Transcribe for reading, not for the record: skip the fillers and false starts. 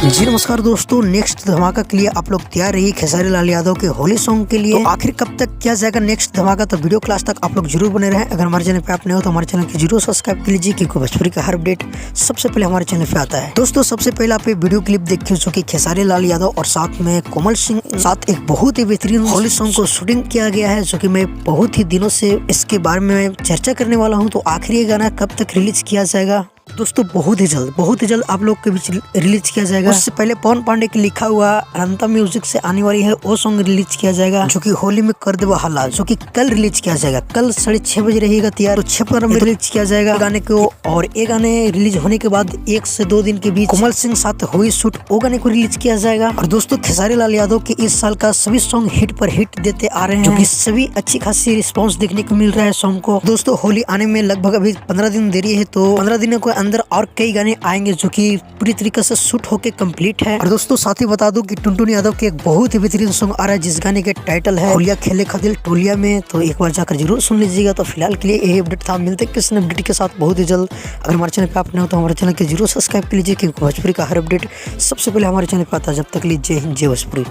जी नमस्कार दोस्तों, नेक्स्ट धमाका के लिए आप लोग तैयार रहिए खेसारी लाल यादव के होली सॉन्ग के लिए। तो आखिर कब तक क्या जाएगा नेक्स्ट धमाका, तो वीडियो क्लास तक आप लोग जरूर बने रहें। अगर हमारे चैनल पे आप नए हो तो हमारे चैनल को जरूर सब्सक्राइब कर लीजिए, क्योंकि भोजपुरी का हर अपडेट सबसे पहले हमारे चैनल पे आता है। दोस्तों सबसे पहले आप वीडियो क्लिप देखिए जो कि खेसारी लाल यादव और साथ में कोमल सिंह साथ एक बहुत ही बेहतरीन होली सॉन्ग को शूटिंग किया गया है, जो कि मैं बहुत ही दिनों से इसके बारे में चर्चा करने वाला हूँ। तो आखिर ये गाना कब तक रिलीज किया जाएगा दोस्तों? बहुत ही जल्द आप लोग के बीच रिलीज किया जाएगा। उससे पहले पवन पांडे की लिखा हुआ अनंता म्यूजिक से आने वाली है वो सॉन्ग रिलीज किया जाएगा, जो कि होली में कर देवा हल्ला, जो कि कल रिलीज किया जाएगा। कल 6:30 बजे रहेगा तैयार, तो 6:15 में रिलीज किया जाएगा गाने को। और ये गाने रिलीज होने के बाद 1 से 2 दिन के बीच कोमल सिंह साथ हुई शूट वो गाने को रिलीज किया जाएगा। और दोस्तों खेसारी लाल यादव के इस साल का सभी सॉन्ग हिट पर हिट देते आ रहे हैं, जो कि सभी अच्छी खासी रिस्पॉन्स देखने को मिल रहा है सॉन्ग को। दोस्तों होली आने में लगभग अभी 15 दिन देरी है, तो 15 दिनों के अंदर और कई गाने आएंगे जो कि पूरी तरीके से शूट होके कंप्लीट है। और दोस्तों साथ ही बता दूं कि टुनटुन यादव के एक बहुत ही बेहतरीन सॉन्ग आ रहा है, जिस गाने के टाइटल है होलिया खेले खदिल टोलिया में। तो एक बार जाकर जरूर सुन लीजिएगा। तो फिलहाल के लिए यही अपडेट था, मिलते हैं किसी अपडेट के साथ बहुत ही जल्द। अगर हमारे चैनल पे आप नए हो तो हमारे चैनल के जरूर सब्सक्राइब कर लीजिए, क्योंकि भोजपुरी का हर अपडेट सबसे पहले हमारे चैनल पे आता है। जब तक लीजिए जय हिंद जय भोजपुरी।